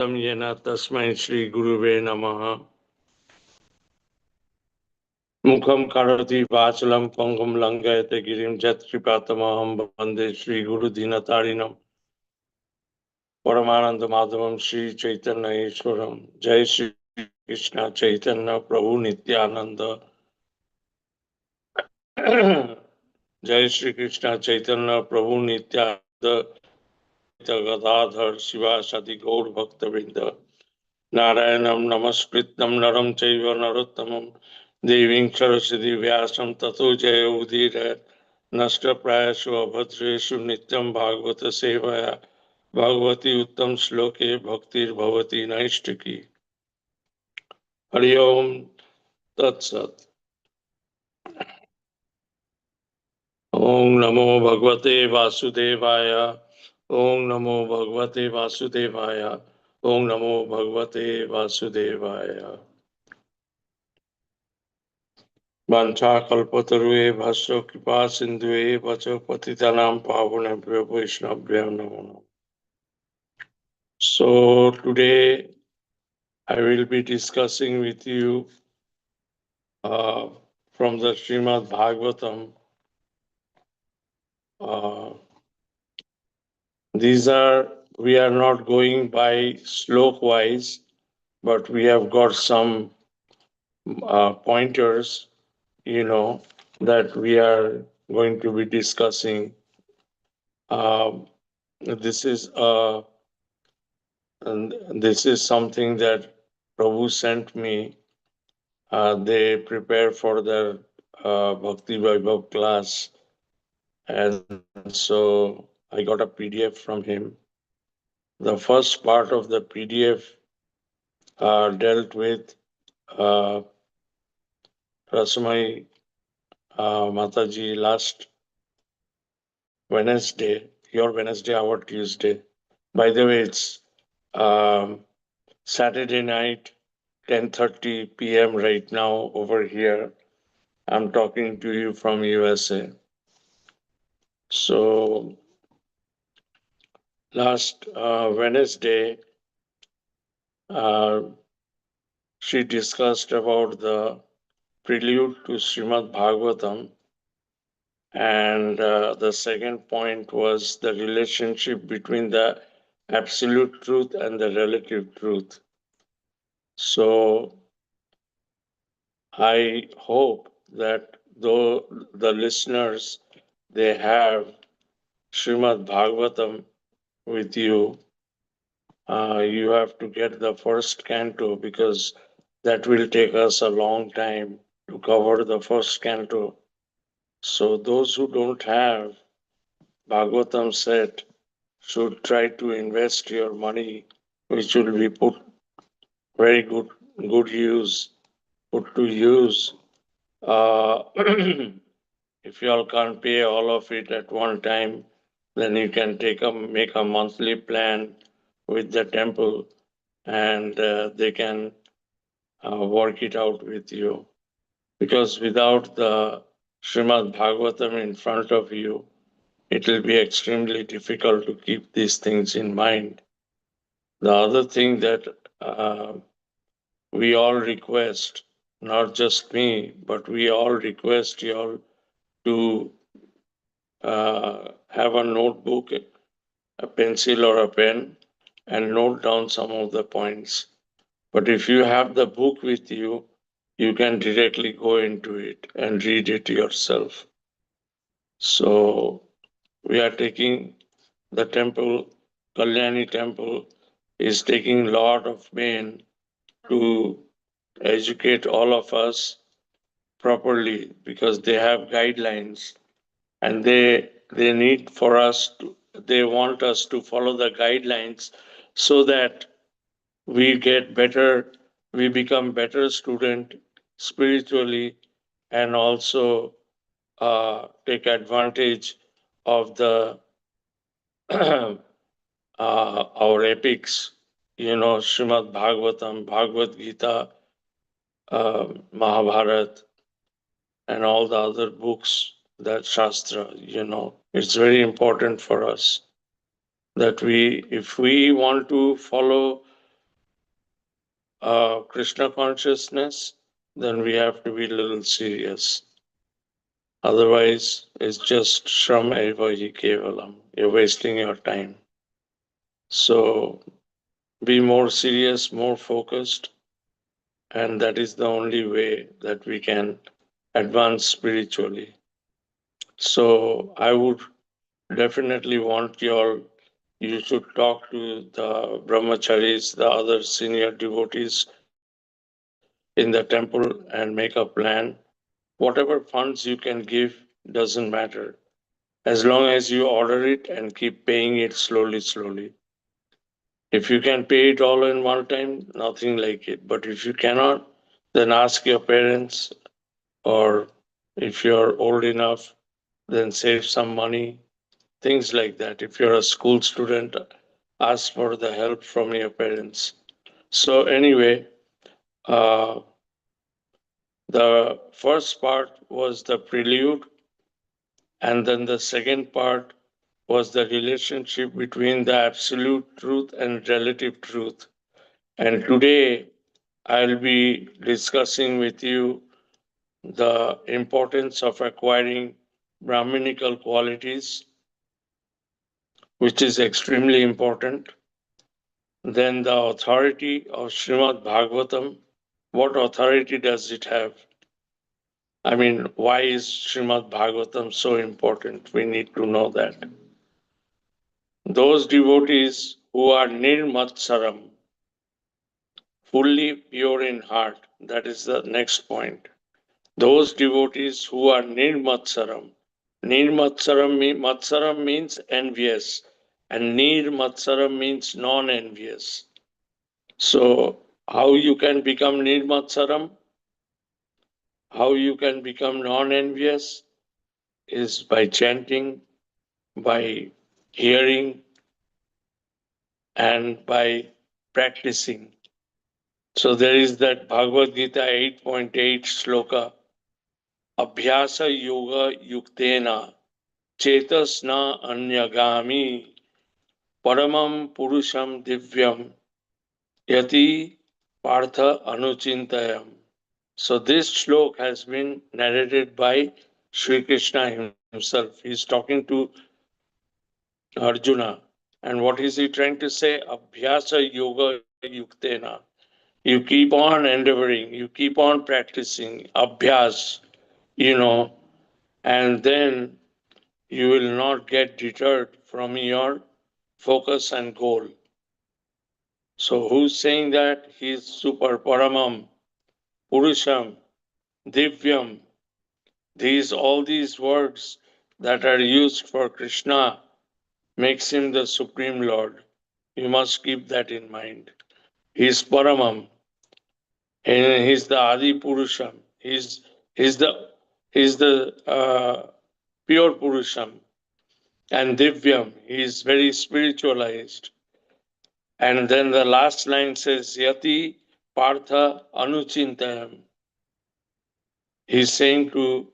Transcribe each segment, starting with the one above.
येन तस्मै श्री गुरुवे नमः। मुखं करोति वाचलं पंगुं लंघयते गिरिं यत्कृपातमहं वन्दे श्री गुरुदीनतारिणं परमानंद माधवं श्री चैतन्य ईश्वरं। जय श्री कृष्ण चैतन्य प्रभु नित्यानंद। जय श्री कृष्ण चैतन्य प्रभु नित्यानंद गदाधर शिवासादि गौर भक्तवृंद। नारायणं नमस्कृतं नरं चैव नरोत्तमं देवीं सरस्वती व्यासं ततो जयमुदीरयेत्। नष्टप्रायेषु अभद्रेषु नित्यं भागवत सेवया भगवती उत्तम श्लोके भक्तिर्भवति नैष्टिकी। हरि ओम तत्सत्। ओम नमो भगवते वासुदेवाय। ओम नमो भगवते वासुदेवाय। ओम नमो भगवते वासुदेवाय। वाञ्छाकल्पतरुवे भस्व कृपा सिन्धुवे वच पतितानां पावनेभ्यो वैष्णवेभ्यो नमो नमः। So today I will be discussing with you from the Srimad Bhagavatam. We are not going by slope wise, but we have got some pointers, that we are going to be discussing. This is something that Prabhu sent me. They prepare for their Bhakti Vaibhav class, and so I got a PDF from him. The first part of the PDF dealt with Rasamai Mataji last Wednesday, your Wednesday, our Tuesday. By the way, it's Saturday night, 10:30 p.m. right now over here. I'm talking to you from USA. So last Wednesday, she discussed about the prelude to Srimad Bhagavatam, and the second point was the relationship between the absolute truth and the relative truth. So I hope that though the listeners, they have Srimad Bhagavatam with you, you have to get the first canto, because that will take us a long time to cover the first canto. So those who don't have Bhagavatam set should try to invest your money, which will be put very good use, put to use. If you all can't pay all of it at one time, then you can make a monthly plan with the temple, and they can work it out with you. Because without the Srimad Bhagavatam in front of you, it will be extremely difficult to keep these things in mind. The other thing that we all request, not just me, but we all request you all to have a notebook, a pencil or a pen, and note down some of the points. But if you have the book with you, you can directly go into it and read it yourself. So we are taking the temple, Kalyani temple is taking a lot of pain to educate all of us properly, because they have guidelines, and they need for us to, they want us to follow the guidelines so that we get better, we become better student spiritually, and also take advantage of the our epics, Srimad Bhagavatam, Bhagavad Gita, Mahabharat, and all the other books, that Shastra, it's very important for us that if we want to follow Krishna consciousness, then we have to be a little serious. Otherwise, it's just shram eva hi kevalam. You're wasting your time. So be more serious, more focused, and that is the only way that we can advance spiritually. So I would definitely want you should talk to the brahmacharis, the other senior devotees in the temple and make a plan. Whatever funds you can give doesn't matter. As long as you order it and keep paying it slowly. If you can pay it all in one time, nothing like it. But if you cannot, then ask your parents, or if you're old enough, then save some money, things like that. If you're a school student, ask for the help from your parents. So, anyway, uh, the first part was the prelude, and then the second part was the relationship between the absolute truth and relative truth. And today I'll be discussing with you the importance of acquiring Brahminical qualities, which is extremely important. Then the authority of Srimad Bhagavatam. What authority does it have? I mean, why is Srimad Bhagavatam so important? We need to know that. Those devotees who are nirmatsaram, fully pure in heart, that is the next point. Those devotees who are nirmatsaram. Matsaram means envious, and nirmatsaram means non-envious. So, how you can become nirmatsaram? How you can become non-envious is by chanting, by hearing, and by practicing. So there is that Bhagavad Gita 8.8 sloka, Abhyasa Yoga Yuktena Chetasna Anyagami Paramam Purusham Divyam Yati Partha Anuchintayam. So this shlok has been narrated by Sri Krishna himself. He's talking to Arjuna. And what is he trying to say? Abhyasa Yoga Yuktena. You keep on endeavoring, you keep on practicing, abhyas, and then you will not get deterred from your focus and goal. So, who's saying that? He's Super Paramam, Purusham, Divyam. All these words that are used for Krishna makes him the Supreme Lord. You must keep that in mind. He's Paramam, and he's the Adi Purusham. He's the he's the pure Purusham, and Divyam. He's very spiritualized. And then the last line says, Yati Partha Anuchintayam. He's saying to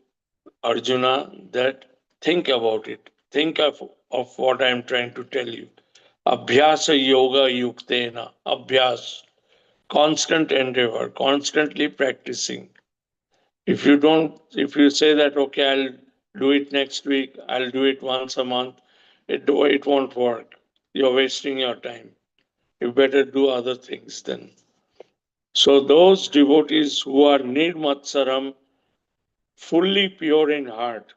Arjuna that think about it. Think of what I'm trying to tell you. Abhyasa Yoga Yuktena. Abhyas. Constant endeavor, constantly practicing. If you say that, okay, I'll do it next week, I'll do it once a month, it won't work. You're wasting your time. You better do other things then. So those devotees who are nirmatsaram, fully pure in heart,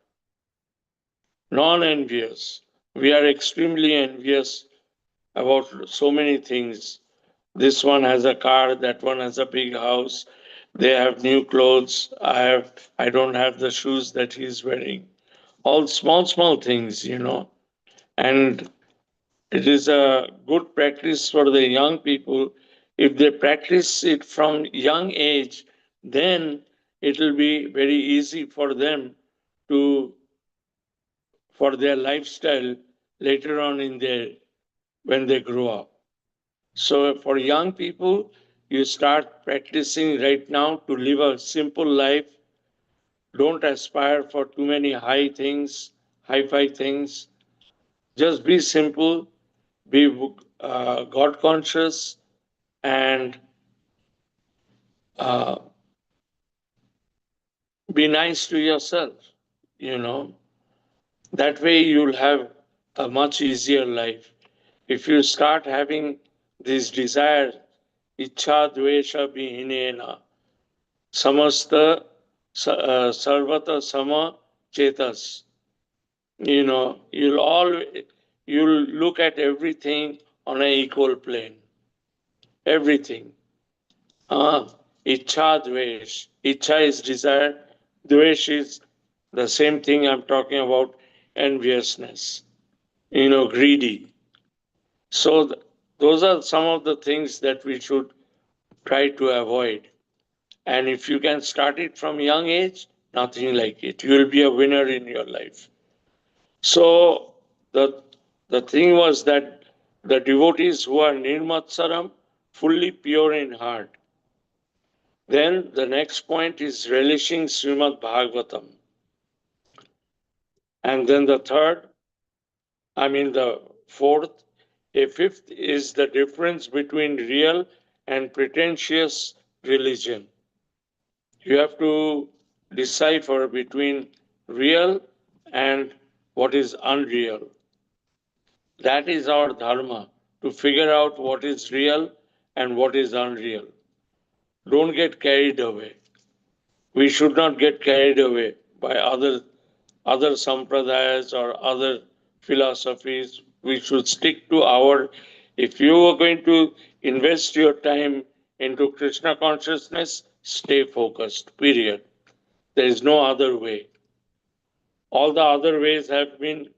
non-envious. We are extremely envious about so many things. This one has a car, that one has a big house. They have new clothes. I don't have the shoes that he's wearing. All small things. And it is a good practice for the young people. If they practice it from young age, then it will be very easy for them to for their lifestyle later on in their when they grow up. So for young people, you start practicing right now to live a simple life. Don't aspire for too many high-fi things. Just be simple, be God conscious, and be nice to yourself, That way you'll have a much easier life. If you start having these desires, ichha dvesha vihinena, samasta sarvata sama chetas, you'll look at everything on an equal plane. Everything. Ichha dvesh. Ichha is desire. Dvesh is the same thing I'm talking about, enviousness. Greedy. So those are some of the things that we should try to avoid. And if you can start it from young age, nothing like it. You will be a winner in your life. So the thing was that the devotees who are nirmatsaram, fully pure in heart. Then the next point is relishing Srimad Bhagavatam. And then the fourth, a fifth is the difference between real and pretentious religion. You have to decipher between real and what is unreal. That is our dharma, to figure out what is real and what is unreal. Don't get carried away. We should not get carried away by other sampradayas or other philosophies. We should stick to our. If you are going to invest your time into Krishna consciousness, stay focused, period. There is no other way. All the other ways have been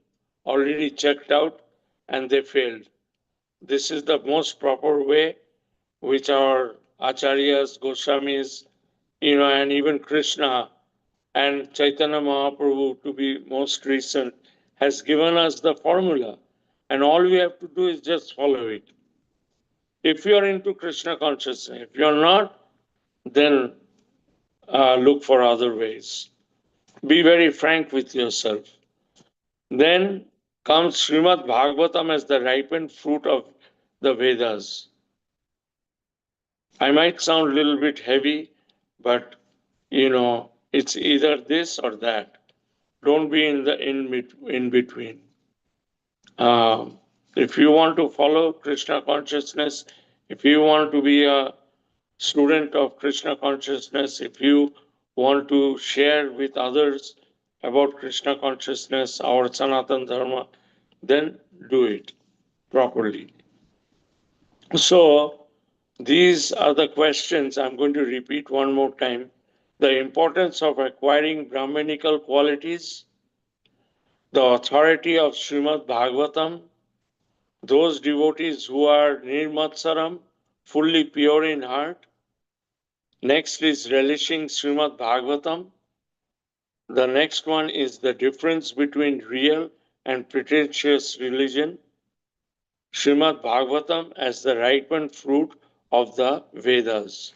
already checked out and they failed. This is the most proper way, which our acharyas, Goswamis, and even Krishna and Chaitanya Mahaprabhu, to be most recent, has given us the formula. And all we have to do is just follow it. If you are into Krishna consciousness, if you're not, then look for other ways. Be very frank with yourself. Then comes Srimad Bhagavatam as the ripened fruit of the Vedas. I might sound a little bit heavy, but it's either this or that. Don't be in the in between. If you want to follow Krishna consciousness, if you want to be a student of Krishna consciousness, if you want to share with others about Krishna consciousness, our Sanatana Dharma, then do it properly. So, these are the questions. I'm going to repeat one more time. The importance of acquiring Brahmanical qualities, the authority of Srimad Bhagavatam, those devotees who are nirmatsaram, fully pure in heart. Next is relishing Srimad Bhagavatam. The next one is the difference between real and pretentious religion. Srimad Bhagavatam as the ripened fruit of the Vedas.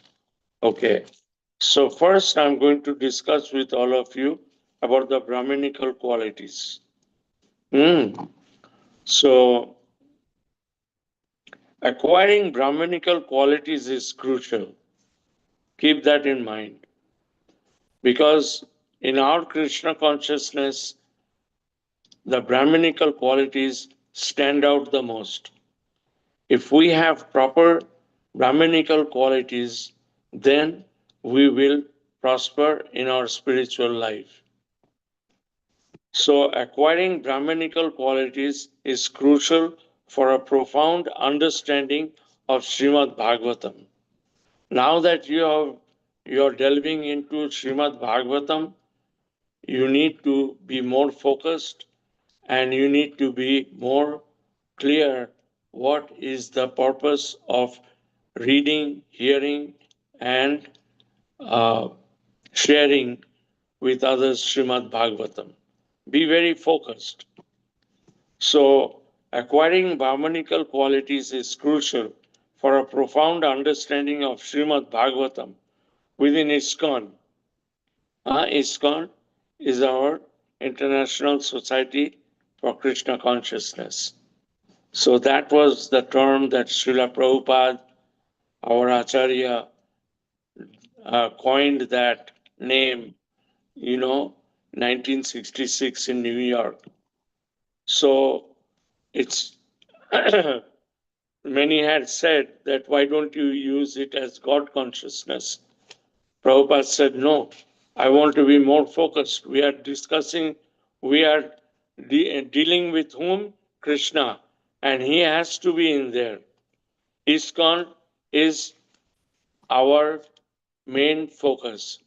Okay, so first I'm going to discuss with all of you about the Brahmanical qualities. So, acquiring Brahmanical qualities is crucial. Keep that in mind. Because in our Krishna consciousness, the Brahmanical qualities stand out the most. If we have proper Brahmanical qualities, then we will prosper in our spiritual life. So, acquiring Brahmanical qualities is crucial for a profound understanding of Srimad Bhagavatam. Now that you're delving into Srimad Bhagavatam, you need to be more focused and you need to be more clear what is the purpose of reading, hearing, and sharing with others Srimad Bhagavatam. Be very focused. So, acquiring Brahmanical qualities is crucial for a profound understanding of Srimad Bhagavatam within ISKCON. ISKCON is our International Society for Krishna Consciousness. So that was the term that Srila Prabhupada, our Acharya, coined that name, 1966 in New York. So it's many had said that why don't you use it as God consciousness? Prabhupada said, no, I want to be more focused. We are discussing, we are dealing with whom? Krishna. And he has to be in there. ISKCON is our main focus.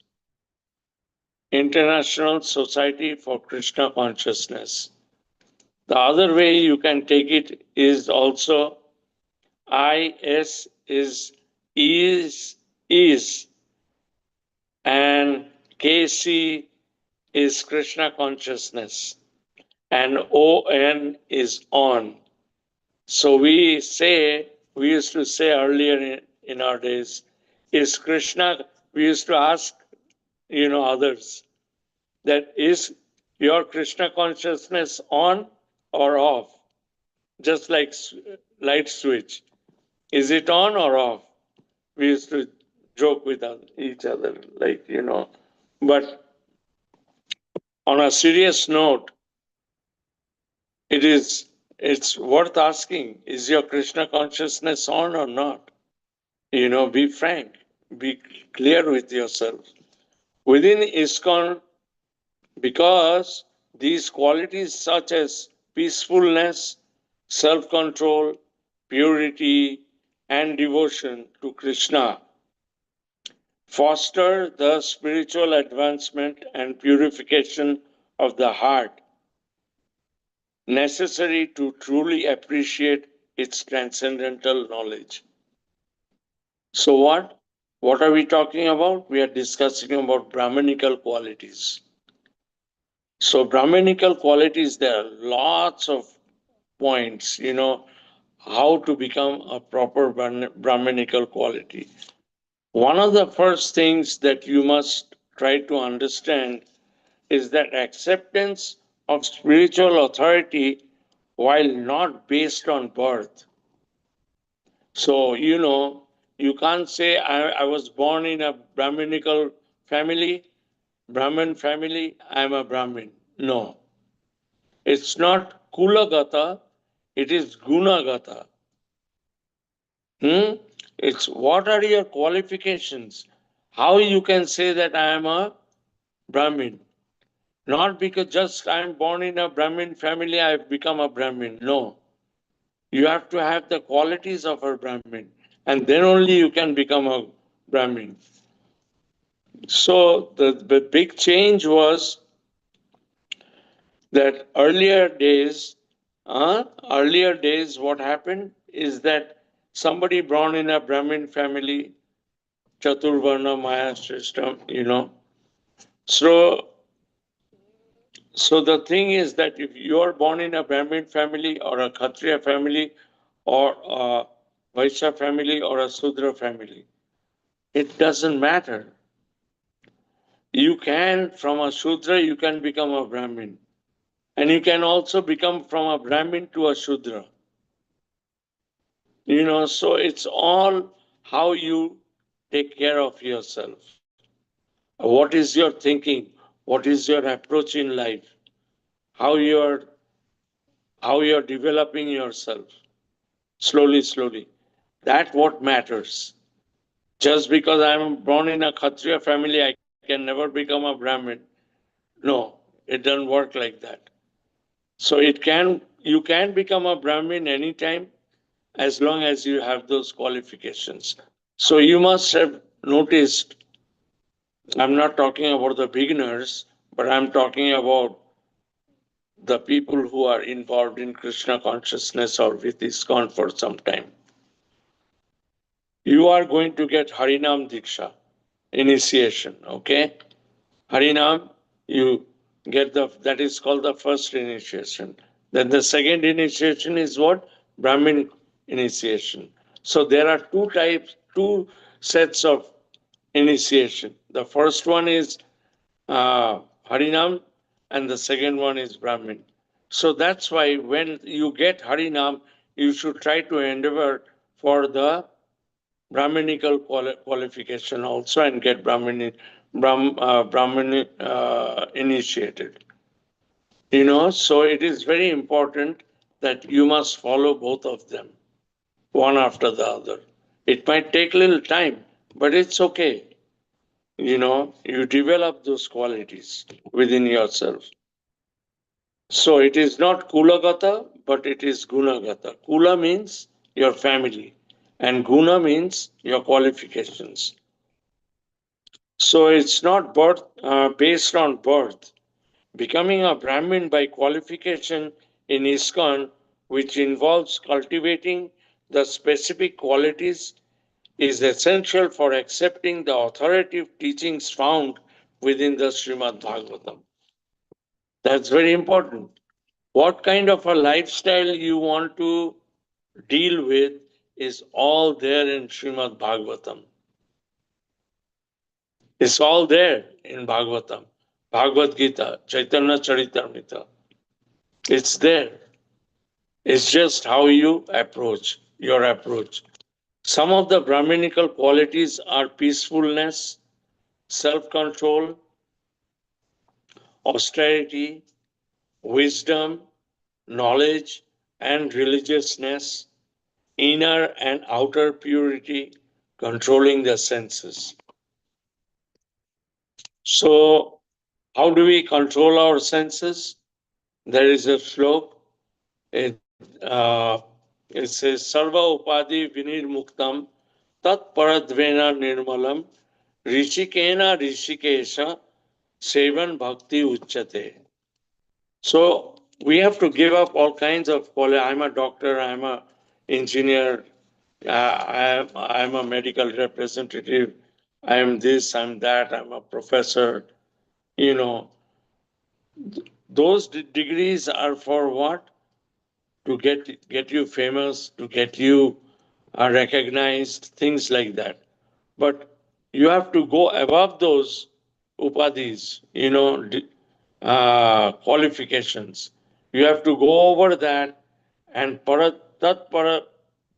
International Society for Krishna Consciousness. The other way you can take it is also IS is, and KC is Krishna consciousness, and ON is on. So we used to say earlier in our days, is Krishna, we used to ask, others, that is your Krishna consciousness on or off? Just like light switch. Is it on or off? We used to joke with each other, But on a serious note, it's worth asking, is your Krishna consciousness on or not? Be frank, be clear with yourself. Within ISKCON, because these qualities such as peacefulness, self-control, purity, and devotion to Krishna foster the spiritual advancement and purification of the heart necessary to truly appreciate its transcendental knowledge. So what are we talking about? We are discussing about Brahmanical qualities. So Brahmanical qualities, there are lots of points, how to become a proper Brahmanical quality. One of the first things that you must try to understand is that acceptance of spiritual authority, while not based on birth. So, you can't say, I was born in a Brahminical family, Brahmin family, I'm a Brahmin. No. It's not Kulagata, it is Gunagata. It's what are your qualifications? How you can say that I am a Brahmin? Not because just I'm born in a Brahmin family, I've become a Brahmin. No. You have to have the qualities of a Brahmin, and then only you can become a Brahmin. So the big change was that earlier days, what happened is that somebody born in a Brahmin family, Chaturvarna Maya system, So the thing is that if you are born in a Brahmin family or a Kshatriya family or a Vaishya family or a Sudra family, it doesn't matter. You can, from a Shudra, you can become a Brahmin. And you can also become from a Brahmin to a Shudra. So it's all how you take care of yourself. What is your thinking? What is your approach in life? How you're developing yourself slowly. That's what matters. Just because I'm born in a Kshatriya family, I can never become a Brahmin. No, it doesn't work like that. So you can become a Brahmin anytime as long as you have those qualifications. So you must have noticed, I'm not talking about the beginners, but I'm talking about the people who are involved in Krishna consciousness or with ISKCON for some time. You are going to get Harinam Diksha, initiation, okay? Harinam, you get that is called the first initiation. Then the second initiation is what? Brahmin initiation. So there are two sets of initiation. The first one is Harinam, and the second one is Brahmin. So that's why when you get Harinam, you should try to endeavor for the Brahminical qualification also and get Brahmin initiated. So it is very important that you must follow both of them, one after the other. It might take a little time, but it's okay. You develop those qualities within yourself. So it is not Kulagata, but it is Gunagata. Kula means your family, and Guna means your qualifications. So it's not based on birth. Becoming a Brahmin by qualification in ISKCON, which involves cultivating the specific qualities, is essential for accepting the authoritative teachings found within the Srimad Bhagavatam. That's very important. What kind of a lifestyle you want to deal with is all there in Srimad Bhagavatam. It's all there in Bhagavatam, Bhagavad Gita, Chaitanya Charitamrita. It's there. It's just how you approach, your approach. Some of the Brahminical qualities are peacefulness, self control, austerity, wisdom, knowledge, and religiousness, inner and outer purity, controlling the senses. So, how do we control our senses? There is a slok. It says, Sarva Upadi Vinir Muktam Tat Paradvena Nirmalam Rishikena Rishikesha Sevan Bhakti Uchate. So we have to give up all kinds of quality. I'm a doctor, I'm a engineer, I'm a medical representative, I'm this, I'm that, I'm a professor. Those degrees are for what? To get you famous, to get you recognized, things like that. But you have to go above those upadhis, qualifications. You have to go over that and paradvena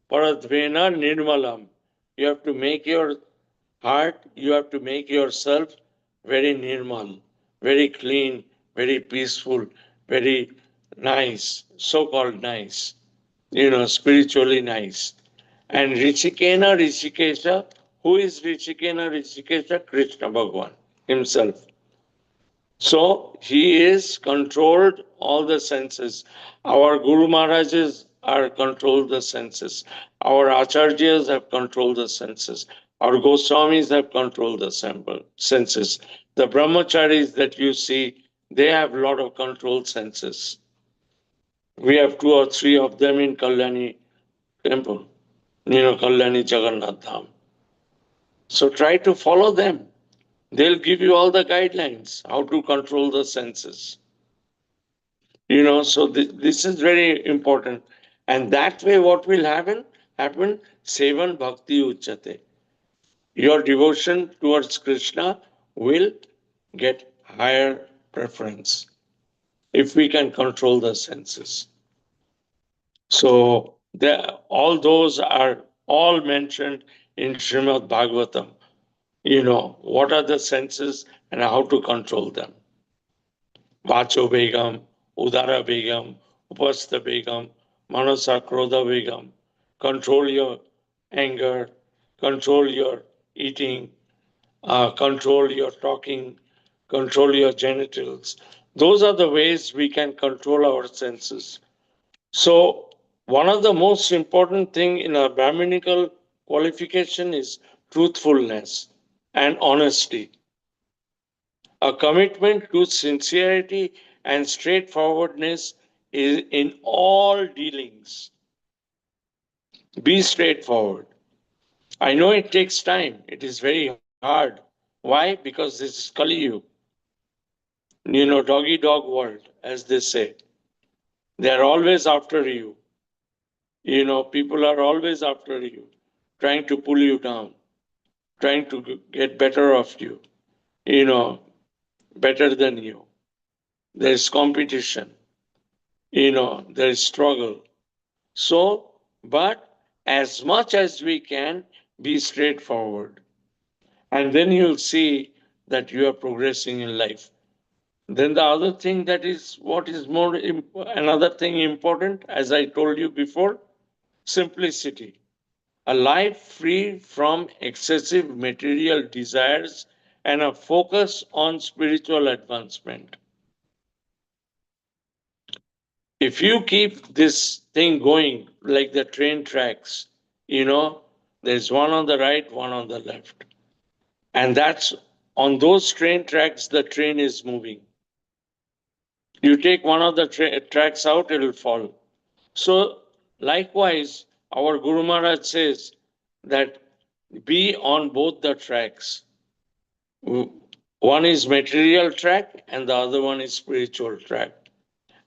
nirmalam. You have to make your heart, you have to make yourself very nirmal, very clean, very peaceful, very nice, so called nice, spiritually nice. And Rishikena Rishikesha, who is Rishikena Rishikesha? Krishna Bhagwan himself. So he is controlled all the senses. Our Guru Maharajas are controlled the senses. Our Acharyas have controlled the senses. Our Goswamis have controlled the senses. The Brahmacharis that you see, they have a lot of controlled senses. We have 2 or 3 of them in Kalyani temple, Kalyani Jagannath Dham. So try to follow them. They'll give you all the guidelines how to control the senses. So this is very important. And that way, what will happen? Sevan Bhakti Uchate. Your devotion towards Krishna will get higher preference if we can control the senses. So all those are all mentioned in Srimad Bhagavatam. What are the senses and how to control them. Vacho Begam, Udara Begam, Upasta Begam, Manasa Krodha Begam. Control your anger, control your eating, control your talking, control your genitals. Those are the ways we can control our senses. So one of the most important thing in our Brahminical qualification is truthfulness and honesty. A commitment to sincerity and straightforwardness is in all dealings. Be straightforward. I know it takes time. It is very hard. Why? Because this is Kali Yuga. Doggy dog world, as they say. They are always after you. People are always after you, trying to pull you down, trying to get better of you, better than you. There is competition, there is struggle. So, but as much as we can, Be straightforward. And then you'll see that you are progressing in life. Then the other thing that is what is more, another thing important, as I told you before, simplicity. A life free from excessive material desires and a focus on spiritual advancement. If you keep this thing going like the train tracks, there's one on the right, one on the left. And that's on those train tracks, the train is moving. You take one of the tracks out, it will fall. So, likewise, our Guru Maharaj says that be on both the tracks. One is material track and the other one is spiritual track.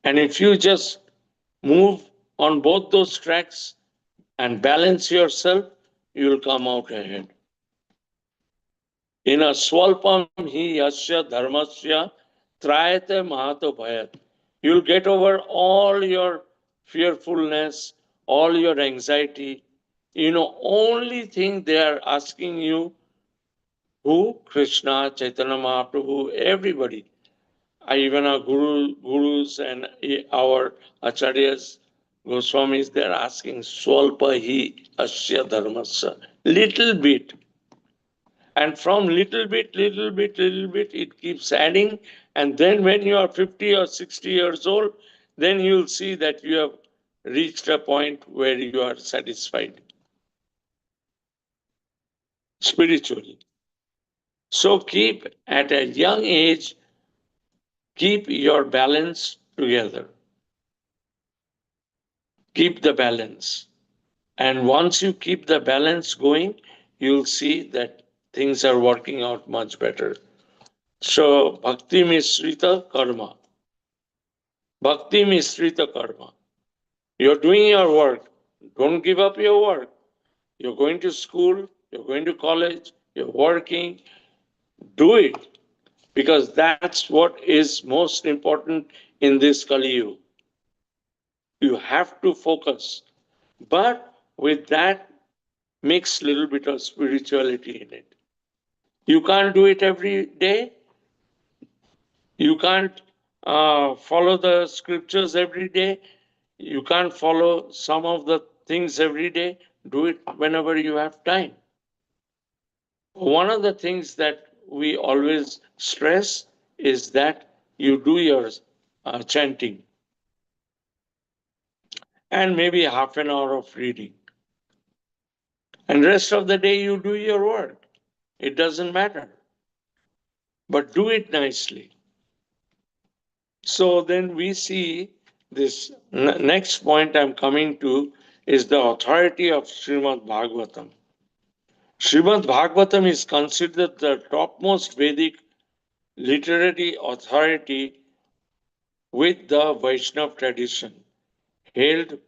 And if you just move on both those tracks and balance yourself, you will come out ahead. In a swalpam hi yasya dharmasya trayate mahato bhayat. You'll get over all your fearfulness, all your anxiety. Only thing they are asking you, who? Krishna, Chaitanya Mahaprabhu, everybody. Even our gurus and our acharyas, Goswamis, they're asking swalpa hi asya dharmasya. Little bit. And from little bit, it keeps adding. And then when you are 50 or 60 years old, then you'll see that you have reached a point where you are satisfied spiritually. So keep at a young age, keep your balance together. Keep the balance. And once you keep the balance going, you'll see that things are working out much better. So, Bhakti Misrita Karma. Bhakti Misrita Karma. You're doing your work. Don't give up your work. You're going to school, you're going to college, you're working. Do it. Because that's what is most important in this Kali Yuga. You have to focus. But with that, mix a little bit of spirituality in it. You can't do it every day. You can't follow the scriptures every day. You can't follow some of the things every day. Do it whenever you have time. One of the things that we always stress is that you do your chanting and maybe half an hour of reading. And rest of the day you do your work. It doesn't matter. But do it nicely. So then we see this next point I'm coming to is the authority of Srimad Bhagavatam. Srimad Bhagavatam is considered the topmost Vedic literary authority with the Vaishnava tradition, hailed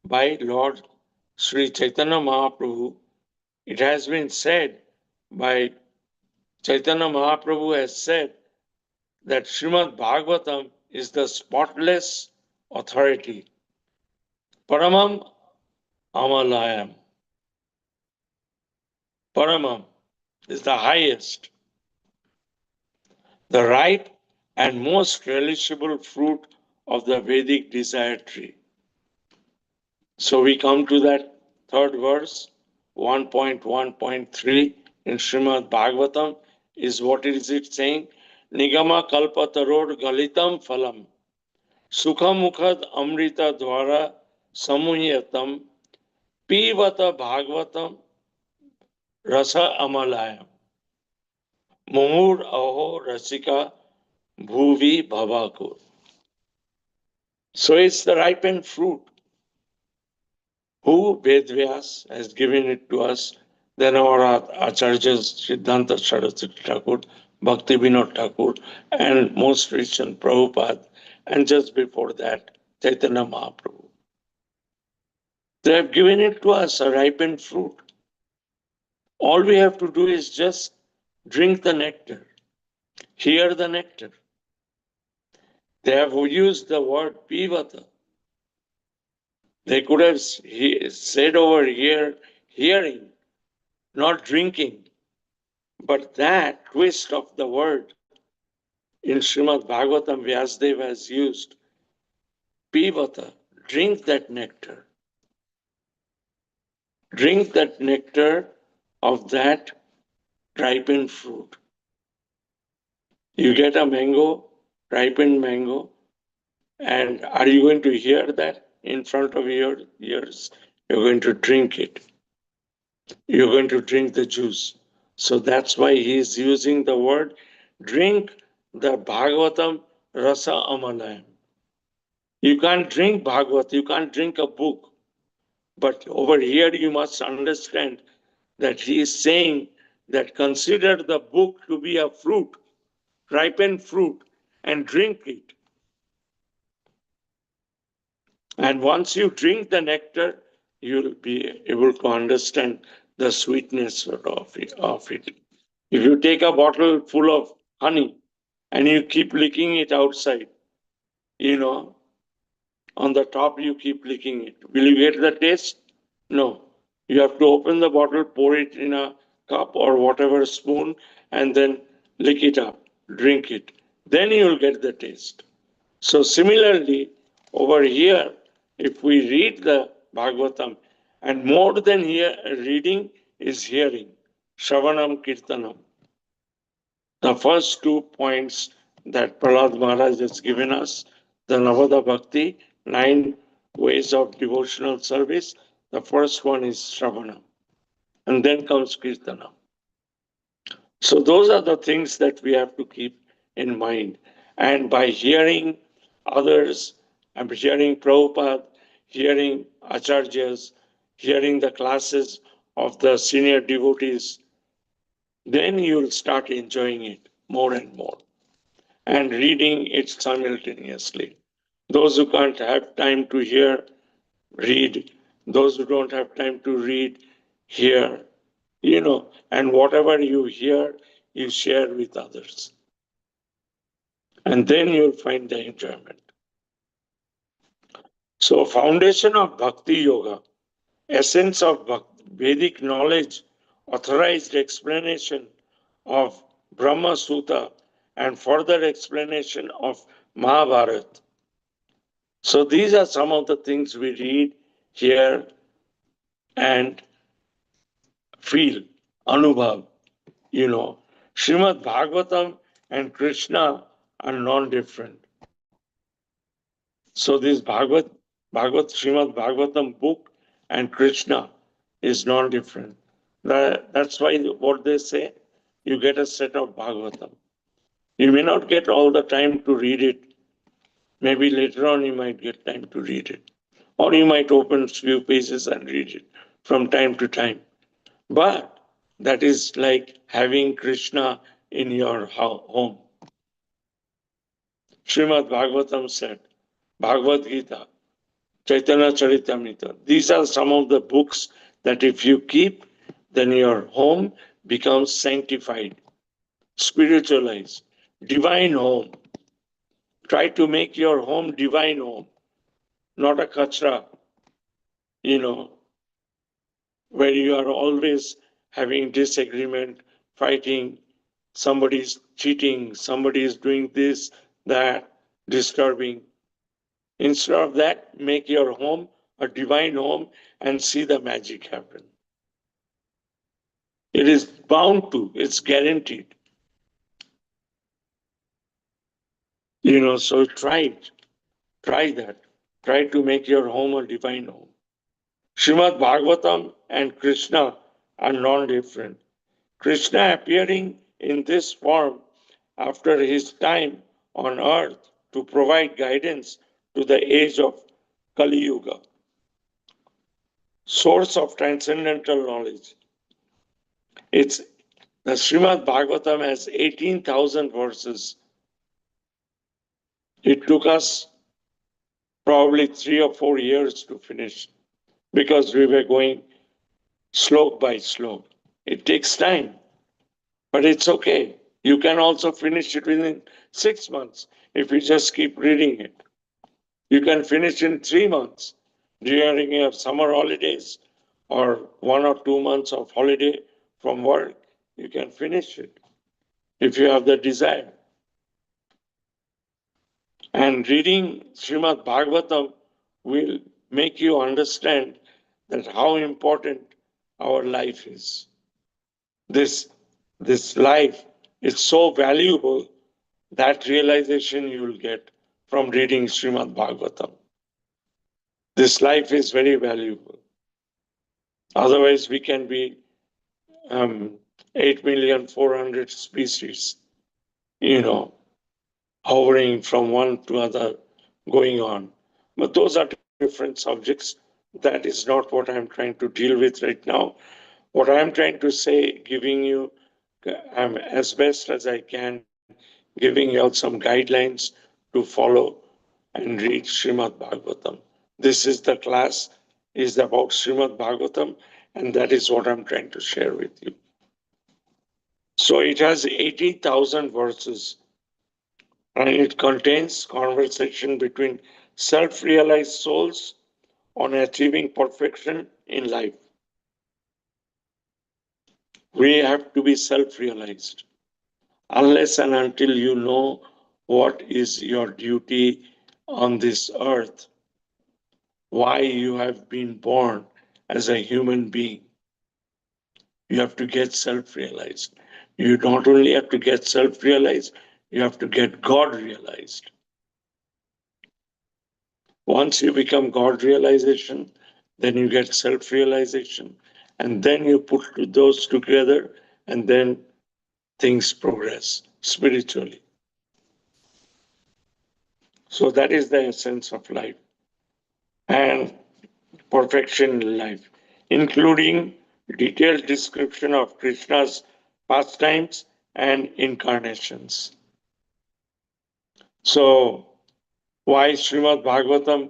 by Lord Sri Chaitanya Mahaprabhu. It has been said by Chaitanya Mahaprabhu has said that Srimad Bhagavatam is the spotless authority. Paramam Amalayam. Paramam is the highest, the ripe and most relishable fruit of the Vedic desire tree. So we come to that third verse, 1.1.3 in Srimad Bhagavatam is what is it saying? Nigama kalpatarod galitam phalam sukhamukhad amrita dwara samuhyatam pivata bhagavatam rasa amalayam mumur aho rasika bhuvi bhavakur. So it's the ripened fruit. Who? Vedvyas has given it to us. Then our Acharyas, Siddhanta Saraswati Thakur, Bhakti Vinod Thakur, and most recent Prabhupada, and just before that, Chaitanya Mahaprabhu. They have given it to us, a ripened fruit. All we have to do is just drink the nectar, hear the nectar. They have used the word pivata. They could have said over here, hearing. not drinking. But that twist of the word in Srimad Bhagavatam, Vyasdeva has used pivata, drink that nectar. Drink that nectar of that ripened fruit. You get a mango, ripened mango, and are you going to hear that in front of your ears? You're going to drink it. You're going to drink the juice. So that's why he's using the word drink the Bhagavatam Rasa Amalayam. You can't drink Bhagavat, you can't drink a book. But over here, you must understand that he is saying that consider the book to be a fruit, ripened fruit, and drink it. And once you drink the nectar, you'll be able to understand the sweetness of it. If you take a bottle full of honey and you keep licking it outside, you know, on the top you keep licking it. Will you get the taste? No. You have to open the bottle, pour it in a cup or whatever spoon, and then lick it up, drink it. Then you'll get the taste. So, similarly, over here, if we read the Bhagavatam, and more than here, reading is hearing, Shravanam Kirtanam. The first 2 points that Prahlad Maharaj has given us, the Navada Bhakti, 9 ways of devotional service. The first one is Shravana, and then comes Kirtana. So those are the things that we have to keep in mind. And by hearing others, and hearing Prabhupada, hearing Acharyas, hearing the classes of the senior devotees, then you'll start enjoying it more and more and reading it simultaneously. Those who can't have time to hear, read. Those who don't have time to read, hear. And whatever you hear, you share with others. And then you'll find the enjoyment. So, foundation of Bhakti Yoga, essence of Vedic knowledge, authorized explanation of Brahma Sutta, and further explanation of Mahabharata. So these are some of the things we read, hear, and feel, anubhav. Srimad Bhagavatam and Krishna are non-different. So this Srimad Bhagavatam book and Krishna is non-different. That's why what they say, you get a set of Bhagavatam. You may not get all the time to read it. Maybe later on you might get time to read it. Or you might open a few pages and read it from time to time. But that is like having Krishna in your home. Srimad Bhagavatam said, Bhagavad Gita, Chaitanya Charitamrita. These are some of the books that if you keep, then your home becomes sanctified, spiritualized, divine home. Try to make your home divine home, not a kachra, where you are always having disagreement, fighting, somebody's cheating, somebody is doing this, that, disturbing. Instead of that, make your home a divine home and see the magic happen. It is bound to, it's guaranteed. So try it. Try that. Try to make your home a divine home. Srimad Bhagavatam and Krishna are non-different. Krishna appearing in this form after his time on earth to provide guidance to the age of Kali Yuga. Source of transcendental knowledge. The Srimad Bhagavatam has 18,000 verses. It took us probably 3 or 4 years to finish because we were going slope by slope. It takes time, but it's okay. You can also finish it within 6 months if you just keep reading it. You can finish in 3 months during your summer holidays or 1 or 2 months of holiday from work, you can finish it if you have the desire. And reading Srimad Bhagavatam will make you understand that how important our life is. This life is so valuable. That realization you will get from reading Srimad Bhagavatam. This life is very valuable. Otherwise, we can be 8,400,000 species, hovering from one to other, going on. But those are different subjects. That is not what I'm trying to deal with right now. What I'm trying to say, giving you as best as I can, giving you all some guidelines to follow and read Srimad Bhagavatam. This is the class is about Srimad Bhagavatam, and that is what I'm trying to share with you. So it has 80,000 verses, and it contains conversation between self-realized souls on achieving perfection in life. We have to be self-realized. Unless and until you know what is your duty on this earth, why you have been born as a human being, you have to get self-realized. You not only have to get self-realized, you have to get God-realized. Once you become God-realization, then you get self-realization, and then you put those together, and then things progress spiritually. So that is the essence of life and perfection in life, including detailed description of Krishna's pastimes and incarnations. So, why Srimad Bhagavatam?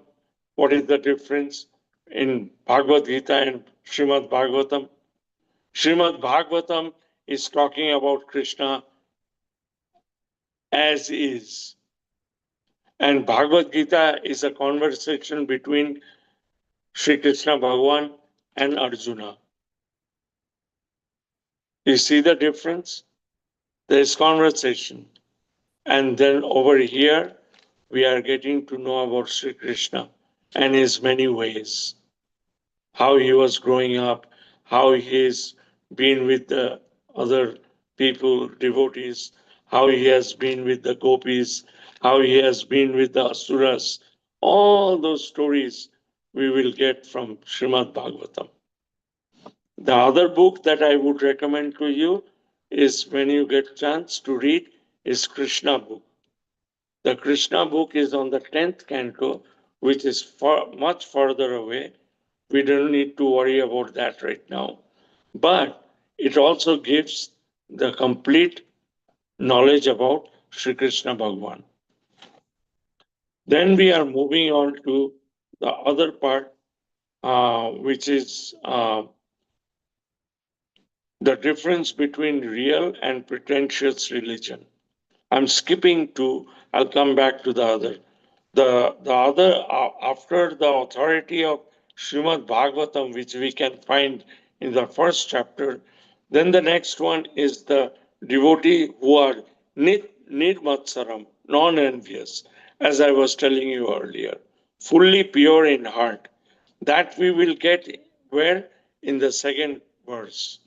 What is the difference in Bhagavad Gita and Srimad Bhagavatam? Srimad Bhagavatam is talking about Krishna as is. And Bhagavad Gita is a conversation between Sri Krishna Bhagavan and Arjuna. You see the difference? There is conversation. And then over here, we are getting to know about Sri Krishna and his many ways. How he was growing up, how he's been with the other people, devotees, how he has been with the gopis, how he has been with the asuras. All those stories we will get from Srimad Bhagavatam. The other book that I would recommend to you is, when you get chance to read, is Krishna book. The Krishna book is on the 10th canto, which is much further away. We don't need to worry about that right now. But it also gives the complete knowledge about Sri Krishna Bhagavan. Then we are moving on to the other part, which is the difference between real and pretentious religion. I'm skipping to, I'll come back to the other. The other, after the authority of Srimad Bhagavatam, which we can find in the first chapter, then the next one is the devotee who are nirmatsaram, non-envious, as I was telling you earlier, fully pure in heart. That we will get where? In the second verse.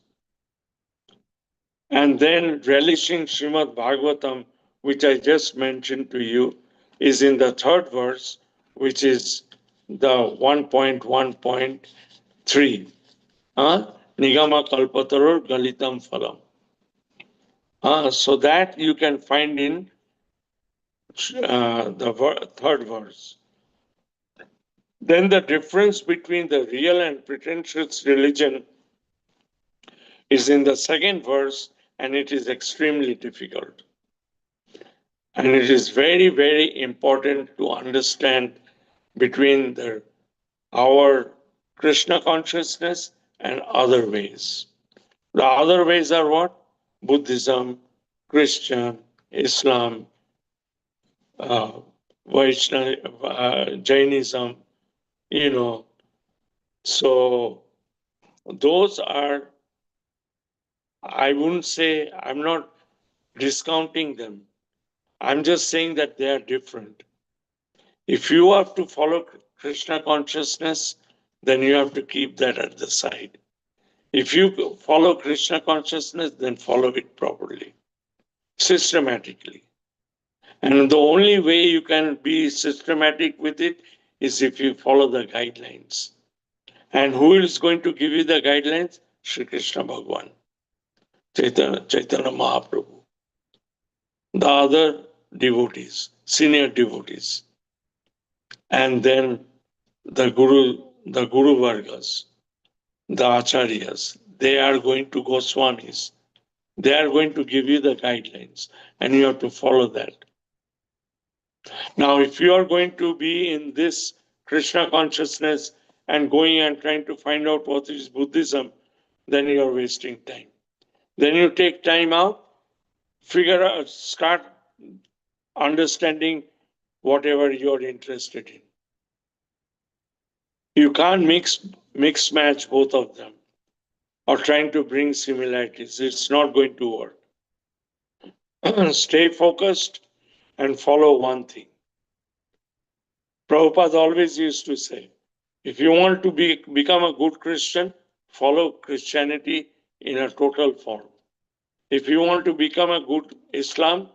And then relishing Srimad Bhagavatam, which I just mentioned to you, is in the third verse, which is the 1.1.3. Nigama kalpatarur galitam phalam. So that you can find in the third verse. Then the difference between the real and pretentious religion is in the second verse, and it is extremely difficult. And it is very, very important to understand between our Krishna consciousness and other ways. The other ways are what? Buddhism, Christian, Islam, Vaishnava, Jainism, you know. So those are I wouldn't say, I'm not discounting them. I'm just saying that they are different. If you have to follow Krishna consciousness, then you have to keep that at the side. If you follow Krishna consciousness, then follow it properly, systematically. And the only way you can be systematic with it is if you follow the guidelines. And who is going to give you the guidelines? Sri Krishna Bhagavan, Chaitanya Mahaprabhu, the other devotees, senior devotees, and then the Guru Vargas, the Acharyas. They are going to Goswamis. They are going to give you the guidelines, and you have to follow that. Now, if you are going to be in this Krishna consciousness and going and trying to find out what is Buddhism, then you are wasting time. Then you take time out, figure out, start understanding whatever you're interested in. You can't mix match both of them or trying to bring similarities. It's not going to work. Stay focused and follow one thing. Prabhupada always used to say, if you want to become a good Christian, follow Christianity in a total form. If you want to become a good Islam,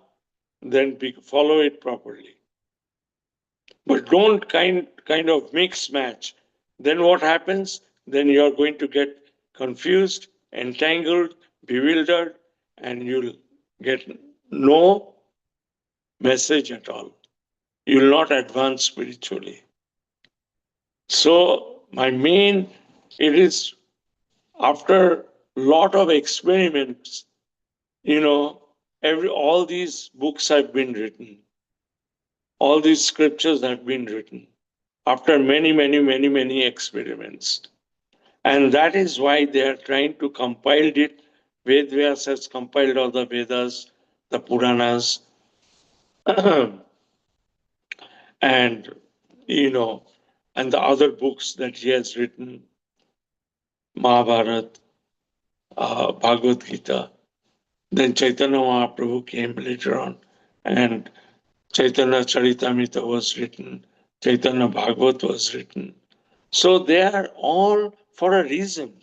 then follow it properly. But don't kind of mix match. Then what happens? Then you are going to get confused, entangled, bewildered, and you'll get no message at all. You'll not advance spiritually. So it is after lot of experiments, all these books have been written. All these scriptures have been written after many experiments. And that is why they are trying to compile it. Vedvyas has compiled all the Vedas, the Puranas, and and the other books that he has written, Mahabharata, Bhagavad Gita. Then Chaitanya Mahaprabhu came later on, and Chaitanya Charitamrita was written, Chaitanya Bhagavat was written. So they are all for a reason,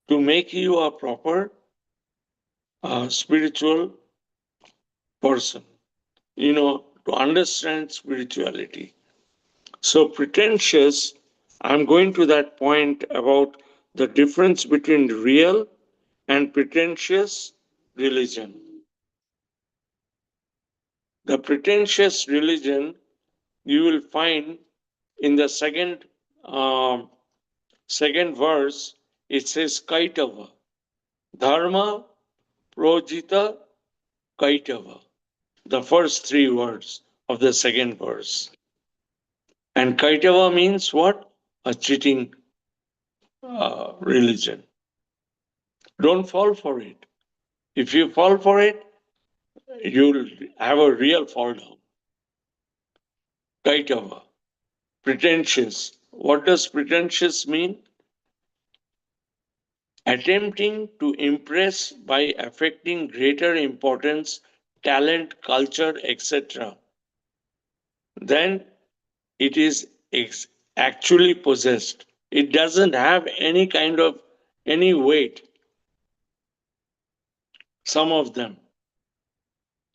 to make you a proper spiritual person, to understand spirituality. So pretentious, I'm going to that point about the difference between real and pretentious religion. The pretentious religion you will find in the second verse. It says Kaitava, Dharma Projita Kaitava, the first three words of the second verse. And Kaitava means what? A cheating religion. Don't fall for it. If you fall for it, you'll have a real fall down. Kaitava, pretentious. What does pretentious mean? Attempting to impress by affecting greater importance, talent, culture, etc. Then it is actually possessed. It doesn't have any kind of any weight. Some of them,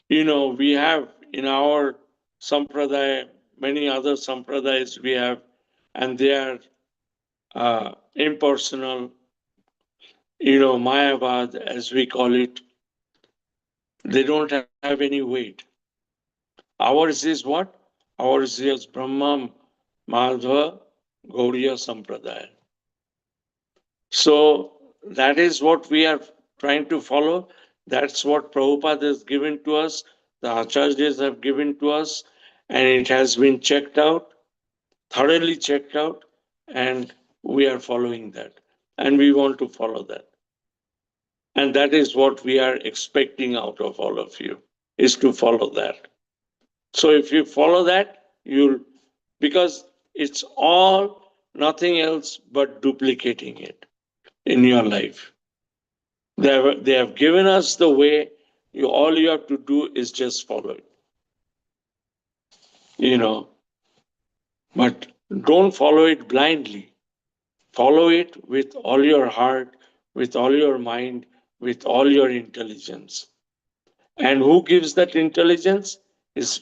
we have in our sampradaya, many other sampradayas we have, and they are impersonal, Mayavad as we call it. They don't have any weight. Ours is what? Ours is Brahma, Madhva, Gauriya Sampradaya. So that is what we are trying to follow. That's what Prabhupada has given to us, the Acharyas have given to us, and it has been checked out, thoroughly checked out, and we are following that. And we want to follow that. And that is what we are expecting out of all of you, is to follow that. So if you follow that, because it's all nothing else but duplicating it in your life. They have given us the way. All you have to do is just follow it. But don't follow it blindly. Follow it with all your heart, with all your mind, with all your intelligence. And who gives that intelligence? Is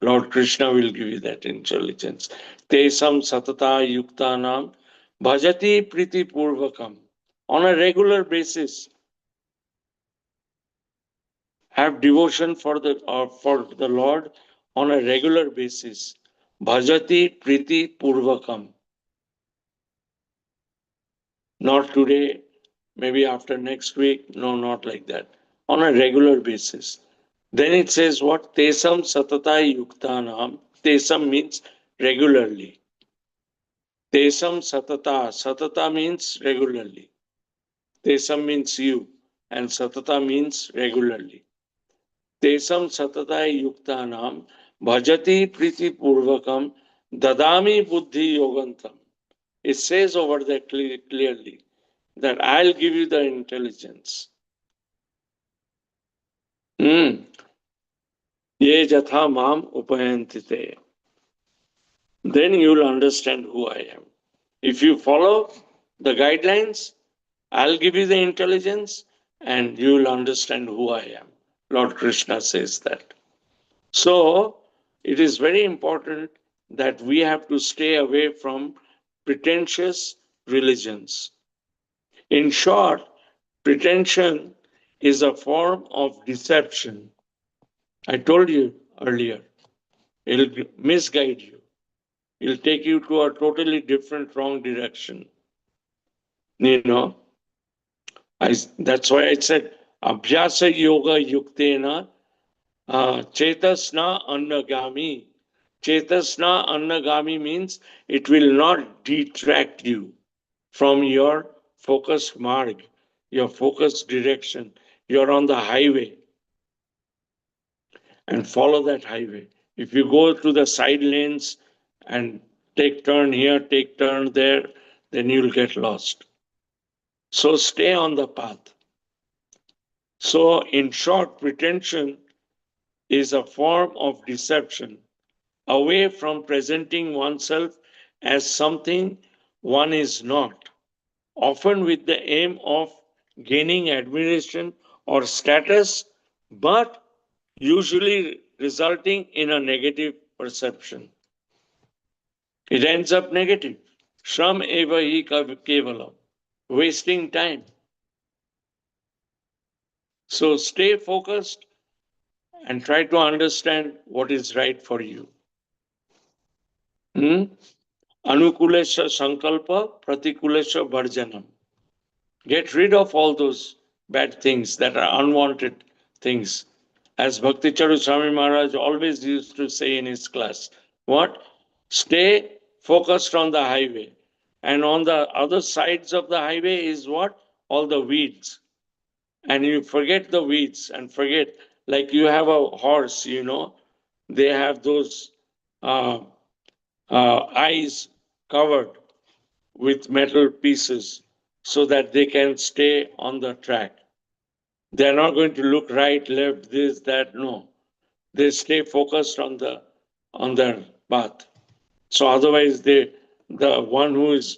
Lord Krishna will give you that intelligence. Tesam satata yuktanam bhajati priti purvakam. On a regular basis, have devotion for the Lord on a regular basis. Bhajati priti purvakam. Not today, maybe after next week. No, not like that. On a regular basis. Then it says what? Tesam satata yuktanam. Tesam means regularly. Tesam satata. Satata means regularly. Tesam means you. And satata means regularly. Tesam satata yuktanam bhajati priti purvakam dadami buddhi yogantam. It says over there clearly that I'll give you the intelligence. Ye jatha mam upayantite. Then you'll understand who I am. If you follow the guidelines, I'll give you the intelligence and you'll understand who I am. Lord Krishna says that. So it is very important that we have to stay away from pretentious religions. In short, pretension is a form of deception. I told you earlier, it'll misguide you. It'll take you to a totally different wrong direction. That's why I said, Abhyasa yoga yuktena chetasna annagami. Chetasna annagami means it will not detract you from your focused marg, your focused direction. You're on the highway and follow that highway. If you go to the side lanes and take turn here, take turn there, then you'll get lost. So stay on the path. So in short, pretension is a form of deception away from presenting oneself as something one is not, often with the aim of gaining admiration or status, but usually resulting in a negative perception. It ends up negative. Shram eva hi kevalam, wasting time. So stay focused and try to understand what is right for you. Anukulesha sankalpa, pratikulesha bharjanam. Get rid of all those bad things that are unwanted things. As Bhakti Charu Swami Maharaj always used to say in his class, what? Stay focused on the highway. And on the other sides of the highway is what? All the weeds. And you forget the weeds and forget, like you have a horse, they have those eyes covered with metal pieces so that they can stay on the track. They're not going to look right, left, this, that. No, they stay focused on their path. So otherwise, the one who is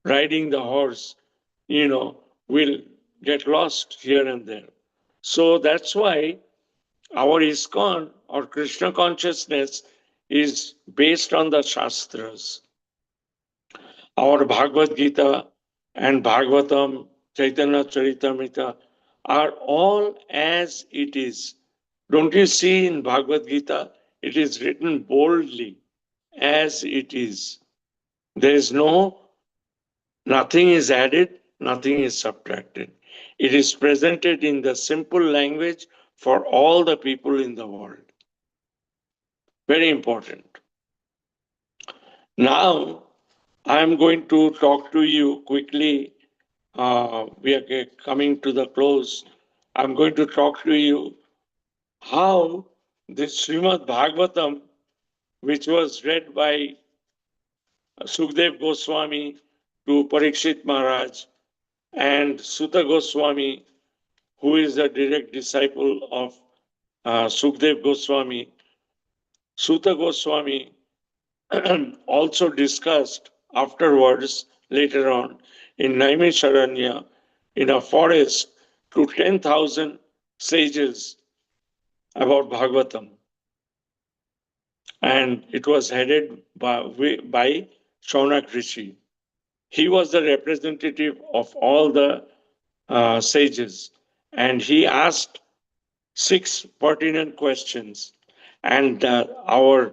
riding the horse, will get lost here and there. So that's why our ISKCON or Krishna consciousness is based on the Shastras. Our Bhagavad Gita and Bhagavatam, Chaitanya Charitamrita are all as it is. Don't you see in Bhagavad Gita, it is written boldly, as it is. There is nothing is added, nothing is subtracted. It is presented in the simple language for all the people in the world. Very important. Now, I'm going to talk to you quickly. We are coming to the close. I'm going to talk to you how this Srimad Bhagavatam, which was read by Sukdev Goswami to Parikshit Maharaj, And Sutta Goswami, who is a direct disciple of Sukdev Goswami, Sutta Goswami also discussed afterwards, later on, in Naimisharanya, in a forest, to 10,000 sages about Bhagavatam. And it was headed by Shaunak Rishi. He was the representative of all the sages, and he asked 6 pertinent questions. And our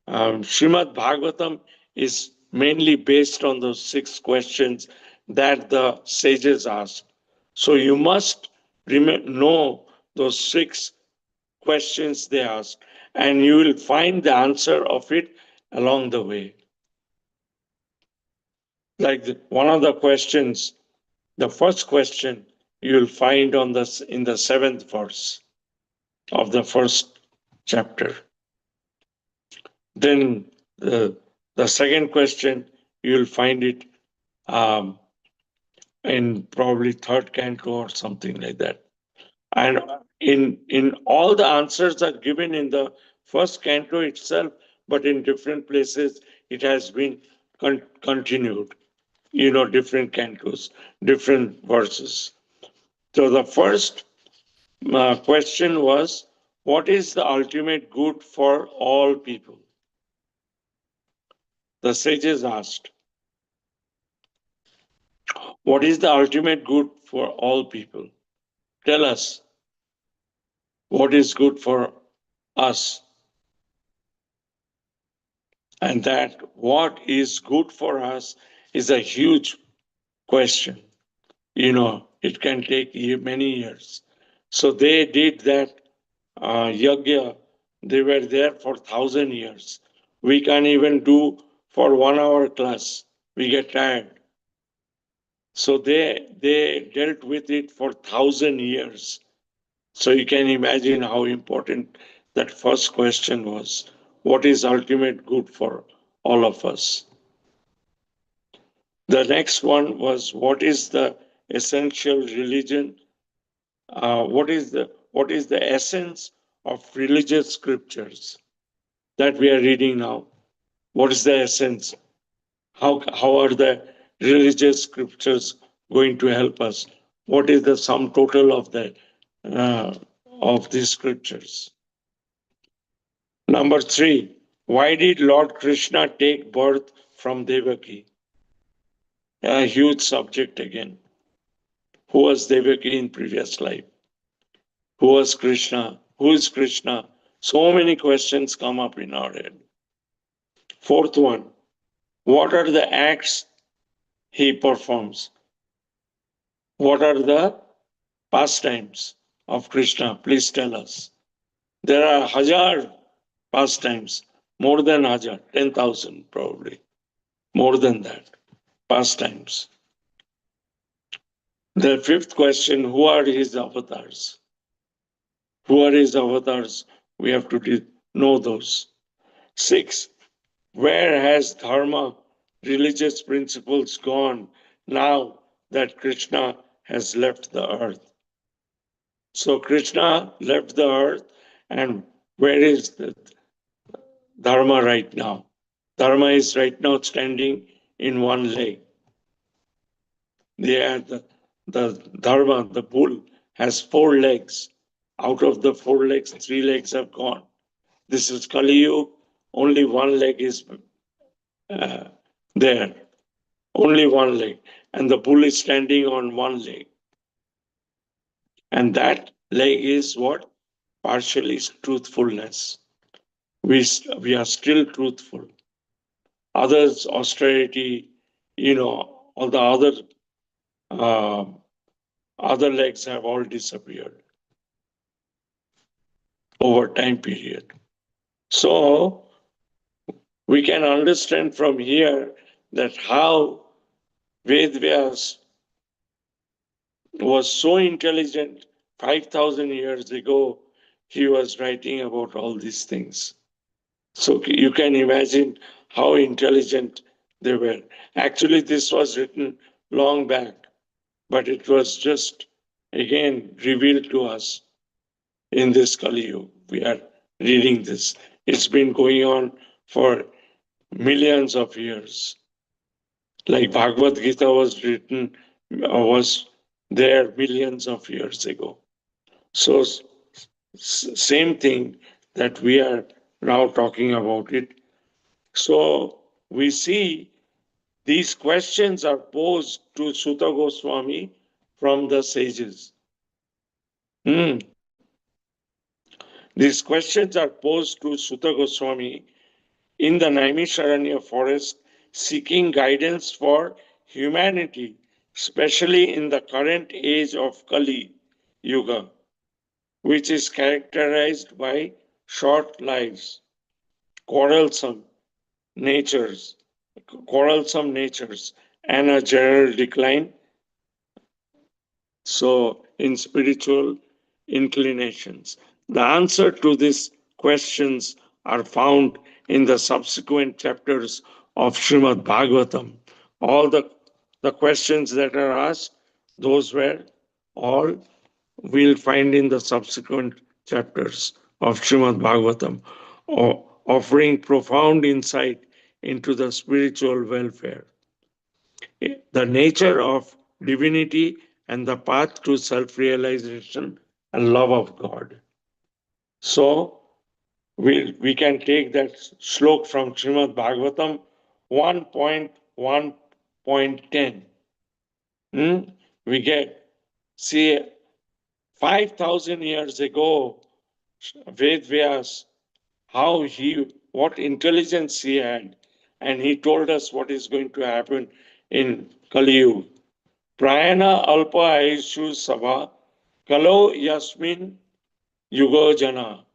Srimad Bhagavatam is mainly based on those 6 questions that the sages asked. So you must know those 6 questions they asked, and you will find the answer of it along the way. Like one of the questions, the first question you will find in the 7th verse of the first chapter. Then the second question, you will find it in probably 3rd canto or something like that. And in all the answers are given in the first canto itself, but in different places it has been continued. Different cantos, different verses. So the first question was, what is the ultimate good for all people? The sages asked, what is the ultimate good for all people? Tell us what is good for us. And that what is good for us is a huge question. It can take many years. So they did that yajna. They were there for 1,000 years. We can't even do for 1 hour class. We get tired. So they dealt with it for 1,000 years. So you can imagine how important that first question was. What is ultimate good for all of us? The next one was, what is the essential religion? What is the essence of religious scriptures that we are reading now? What is the essence? How are the religious scriptures going to help us? What is the sum total of these scriptures? Number 3, why did Lord Krishna take birth from Devaki? A huge subject again. Who was Devaki in previous life? Who was Krishna? Who is Krishna? So many questions come up in our head. 4th one, what are the acts he performs? What are the pastimes of Krishna? Please tell us. There are 1,000 pastimes, more than 1,000, 10,000 probably, more than that, pastimes. The 5th question, who are his avatars? Who are his avatars? We have to know those. 6, where has dharma, religious principles, gone now that Krishna has left the earth? So Krishna left the earth, and where is the dharma right now? Dharma is right now standing in one leg. The dharma, the bull, has 4 legs. Out of the 4 legs, 3 legs have gone. This is Kali Yuga. Only one leg is there. Only one leg. And the bull is standing on one leg. And that leg is what? Partially truthfulness. We are still truthful. Others, austerity, all the other legs have all disappeared over time period. So we can understand from here that how Vedvyas was so intelligent 5,000 years ago, he was writing about all these things. So you can imagine how intelligent they were. Actually, this was written long back. but it was just again revealed to us in this Kali Yuga. We are reading this. It's been going on for millions of years. Like Bhagavad Gita was written, was there millions of years ago. So, same thing that we are now talking about it. So, we see these questions are posed to Sutta Goswami from the sages. Hmm. These questions are posed to Sutta Goswami in the Naimisharanya forest, seeking guidance for humanity, especially in the current age of Kali Yuga, which is characterized by short lives, quarrelsome natures, and a general decline. So, in spiritual inclinations, the answer to these questions are found in the subsequent chapters of Srimad Bhagavatam. All the questions that are asked, those were all we'll find in the subsequent chapters of Srimad Bhagavatam, offering profound insight into the spiritual welfare, the nature of divinity, and the path to self realization and love of God. So, we can take that slok from Srimad Bhagavatam 1.1.10. We get, see, 5,000 years ago, Ved Vyas, what intelligence he had, and he told us what is going to happen in Kali Yuga. Prayana alpa aishu sabha kalo yasmin yugo jana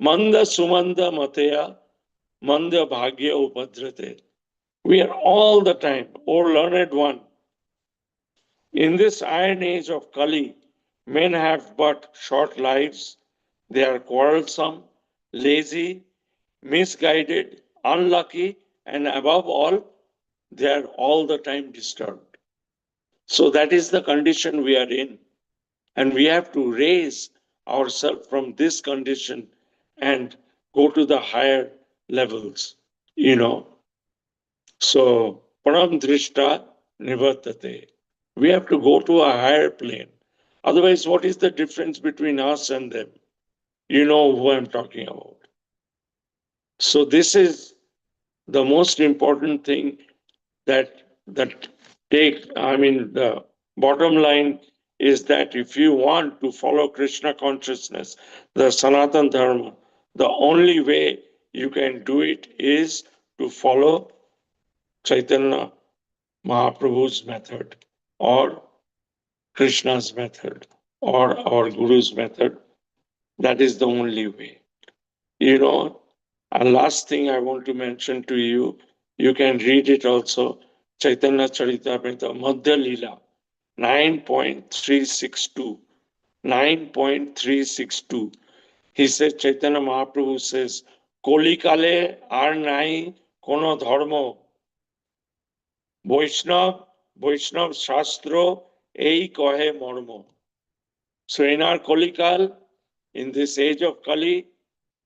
manda sumanda mataya manda bhagya upadrate. We are all the time, O learned one, in this iron age of Kali, men have but short lives. They are quarrelsome, lazy, misguided, unlucky, and above all, they are all the time disturbed. So that is the condition we are in. And we have to raise ourselves from this condition and go to the higher levels, you know. So, param drishta nivartate. We have to go to a higher plane. Otherwise, what is the difference between us and them? You know who I'm talking about. So, this is the most important thing that the bottom line is that if you want to follow Krishna consciousness, the Sanatan Dharma, the only way you can do it is to follow Chaitanya Mahaprabhu's method or Krishna's method or our Guru's method. That is the only way. You know, and last thing I want to mention to you, you can read it also, Chaitanya Charitamrita Madhya Leela, 9.362. 9.362. He says, Chaitanya Mahaprabhu says, Kolikale ar nai kono dharma, Vaishnav Shastro ei kohe mormo. So in our Kolikal, in this age of Kali,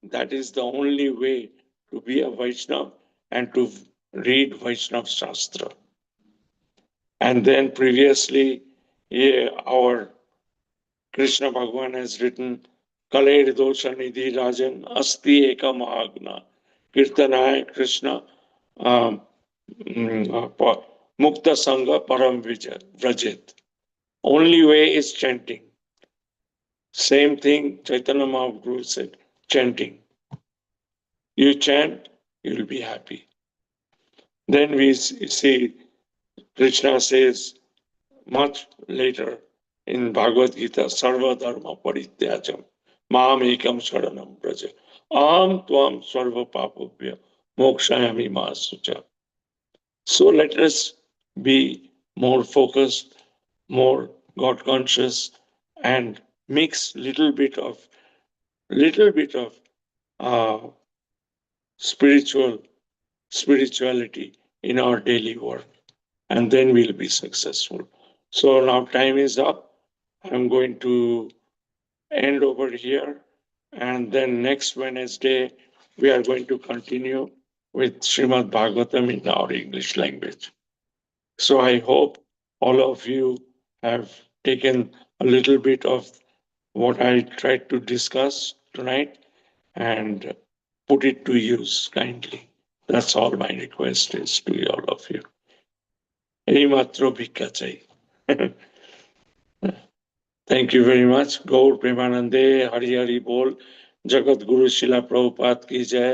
that is the only way to be a Vaishnav and to read Vaishnav Shastra. And then previously, our Krishna Bhagavan has written, Kaler dosha nidhi rajan asti eka mahagna kirtanaya Krishna mukta sangha param vrajet. Only way is chanting. Same thing Chaitanya Mahaprabhu said, chanting. You chant, you'll be happy. Then we see Krishna says much later in Bhagavad Gita, Sarva Dharma Parityajam, Mam Ekam Sharanam Braja, Am Tvam Sarva Papabhya, Mokshayami Masucha. So let us be more focused, more God conscious, and mix little bit of uh, spirituality in our daily work, and then we'll be successful. So now time is up. I'm going to end over here. And then next Wednesday, we are going to continue with Srimad Bhagavatam in our English language. So I hope all of you have taken a little bit of what I tried to discuss tonight and put it to use kindly. That's all my request is to all of you. এইমাত্র ভিক্ষা চাই। Thank you very much. Gaur Premanande, Hari Hari Bol, Jagat Guru Shila Prabhupada ki jai,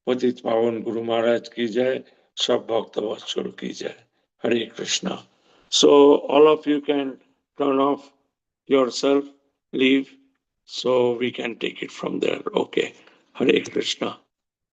Patit Pavan Guru Maharaj ki jai, Sab Bhakta Vatsul ki jai. Hare Krishna. So all of you can turn off yourself, leave, so we can take it from there. Okay. Hare Krishna.